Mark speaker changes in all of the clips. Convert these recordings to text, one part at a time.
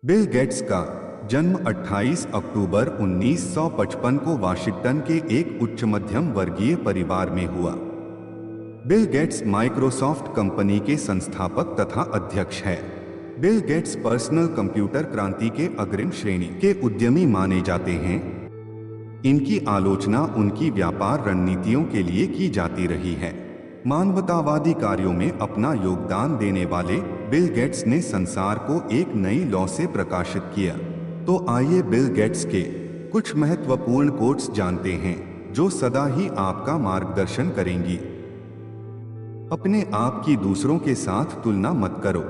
Speaker 1: Bill Gates का जन्म 28 अक्टूबर 1955 को वाशिंगटन के एक उच्च मध्यम वर्गीय परिवार में हुआ। बिल गेट्स माइक्रोसॉफ्ट कंपनी के संस्थापक तथा अध्यक्ष है। बिल गेट्स पर्सनल कंप्यूटर क्रांति के अग्रिम श्रेणी के उद्यमी माने जाते हैं। इनकी आलोचना उनकी व्यापार रणनीतियों के लिए की जाती रही है। मानवतावादी कार्यों में अपना योगदान देने वाले बिल गेट्स ने संसार को एक नई लॉ से प्रकाशित किया। तो आइए बिल गेट्स के कुछ महत्वपूर्ण कोट्स जानते हैं जो सदा ही आपका मार्गदर्शन करेंगी। अपने आप की दूसरों के साथ तुलना मत करो।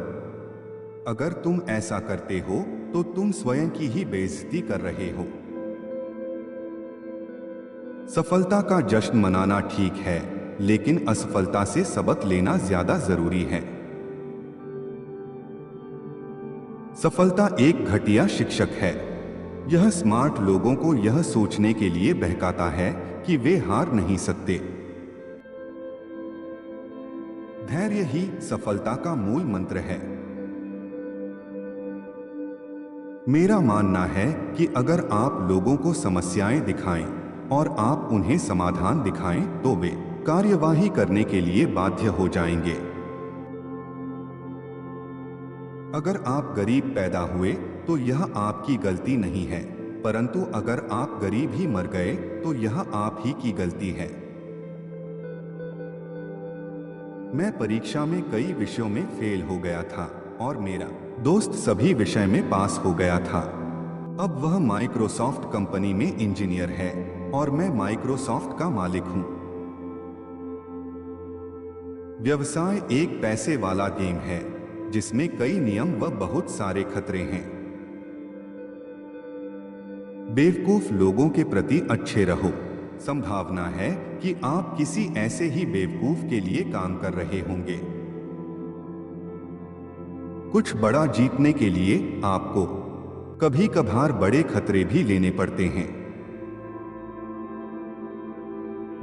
Speaker 1: अगर तुम ऐसा करते हो तो तुम स्वयं की ही बेइज्जती कर रहे हो। सफलता का जश्न मनाना ठीक है, लेकिन असफलता से सबक लेना ज्यादा जरूरी है। सफलता एक घटिया शिक्षक है। यह स्मार्ट लोगों को यह सोचने के लिए बहकाता है कि वे हार नहीं सकते। धैर्य ही सफलता का मूल मंत्र है। मेरा मानना है कि अगर आप लोगों को समस्याएं दिखाएं और आप उन्हें समाधान दिखाएं तो वे कार्यवाही करने के लिए बाध्य हो जाएंगे। अगर आप गरीब पैदा हुए तो यह आपकी गलती नहीं है, परंतु अगर आप गरीब ही मर गए तो यह आप ही की गलती है। मैं परीक्षा में कई विषयों में फेल हो गया था और मेरा दोस्त सभी विषय में पास हो गया था। अब वह माइक्रोसॉफ्ट कंपनी में इंजीनियर है और मैं माइक्रोसॉफ्ट का मालिक हूं। व्यवसाय एक पैसे वाला गेम है जिसमें कई नियम व बहुत सारे खतरे हैं। बेवकूफ लोगों के प्रति अच्छे रहो। संभावना है कि आप किसी ऐसे ही बेवकूफ के लिए काम कर रहे होंगे। कुछ बड़ा जीतने के लिए आपको कभी कभार बड़े खतरे भी लेने पड़ते हैं।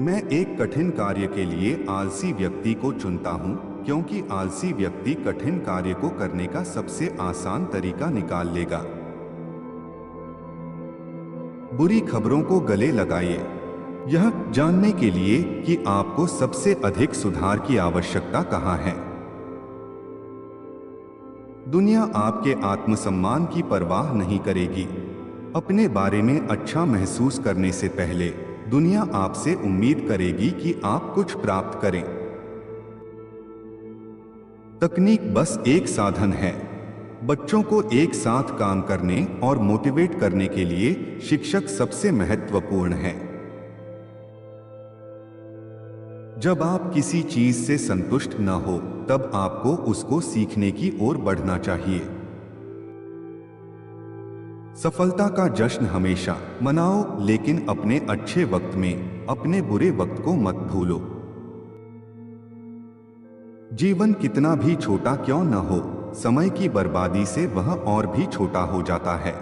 Speaker 1: मैं एक कठिन कार्य के लिए आलसी व्यक्ति को चुनता हूं, क्योंकि आलसी व्यक्ति कठिन कार्य को करने का सबसे आसान तरीका निकाल लेगा। बुरी खबरों को गले लगाइए, यह जानने के लिए कि आपको सबसे अधिक सुधार की आवश्यकता कहां है। दुनिया आपके आत्मसम्मान की परवाह नहीं करेगी। अपने बारे में अच्छा महसूस करने से पहले दुनिया आपसे उम्मीद करेगी कि आप कुछ प्राप्त करें। तकनीक बस एक साधन है। बच्चों को एक साथ काम करने और मोटिवेट करने के लिए शिक्षक सबसे महत्वपूर्ण है। जब आप किसी चीज से संतुष्ट न हो, तब आपको उसको सीखने की ओर बढ़ना चाहिए। सफलता का जश्न हमेशा मनाओ, लेकिन अपने अच्छे वक्त में अपने बुरे वक्त को मत भूलो। जीवन कितना भी छोटा क्यों न हो, समय की बर्बादी से वह और भी छोटा हो जाता है।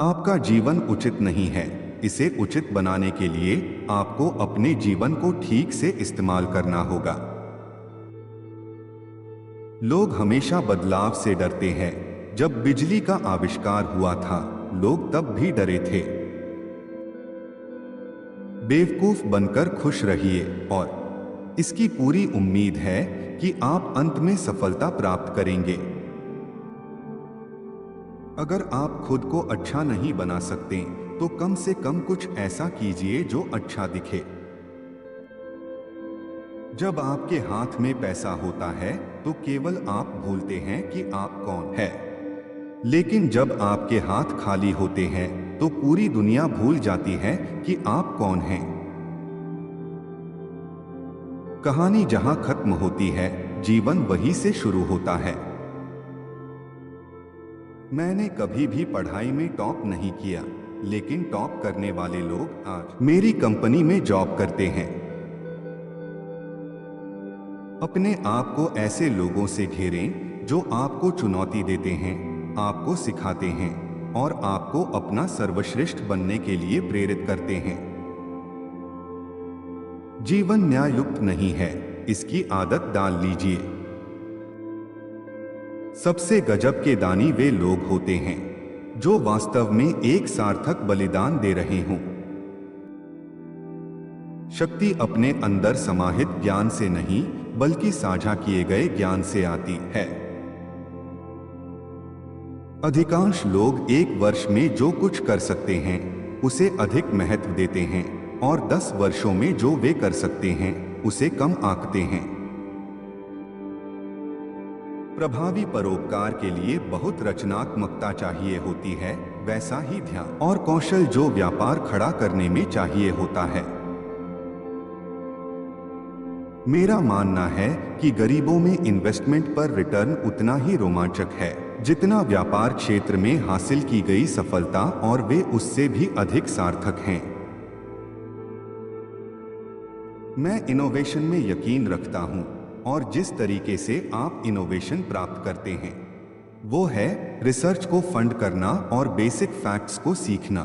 Speaker 1: आपका जीवन उचित नहीं है। इसे उचित बनाने के लिए आपको अपने जीवन को ठीक से इस्तेमाल करना होगा। लोग हमेशा बदलाव से डरते हैं। जब बिजली का आविष्कार हुआ था, लोग तब भी डरे थे। बेवकूफ बनकर खुश रहिए और इसकी पूरी उम्मीद है कि आप अंत में सफलता प्राप्त करेंगे। अगर आप खुद को अच्छा नहीं बना सकते तो कम से कम कुछ ऐसा कीजिए जो अच्छा दिखे। जब आपके हाथ में पैसा होता है तो केवल आप भूलते हैं कि आप कौन है, लेकिन जब आपके हाथ खाली होते हैं तो पूरी दुनिया भूल जाती है कि आप कौन हैं। कहानी जहां खत्म होती है, जीवन वहीं से शुरू होता है। मैंने कभी भी पढ़ाई में टॉप नहीं किया, लेकिन टॉप करने वाले लोग आज मेरी कंपनी में जॉब करते हैं। अपने आप को ऐसे लोगों से घेरें जो आपको चुनौती देते हैं, आपको सिखाते हैं और आपको अपना सर्वश्रेष्ठ बनने के लिए प्रेरित करते हैं। जीवन न्याययुक्त नहीं है, इसकी आदत डाल लीजिए। सबसे गजब के दानी वे लोग होते हैं जो वास्तव में एक सार्थक बलिदान दे रहे हों। शक्ति अपने अंदर समाहित ज्ञान से नहीं बल्कि साझा किए गए ज्ञान से आती है। अधिकांश लोग एक वर्ष में जो कुछ कर सकते हैं उसे अधिक महत्व देते हैं और 10 वर्षों में जो वे कर सकते हैं उसे कम आंकते हैं। प्रभावी परोपकार के लिए बहुत रचनात्मकता चाहिए होती है, वैसा ही ध्यान और कौशल जो व्यापार खड़ा करने में चाहिए होता है। मेरा मानना है कि गरीबों में इन्वेस्टमेंट पर रिटर्न उतना ही रोमांचक है जितना व्यापार क्षेत्र में हासिल की गई सफलता, और वे उससे भी अधिक सार्थक हैं। मैं इनोवेशन में यकीन रखता हूं और जिस तरीके से आप इनोवेशन प्राप्त करते हैं वो है रिसर्च को फंड करना और बेसिक फैक्ट्स को सीखना।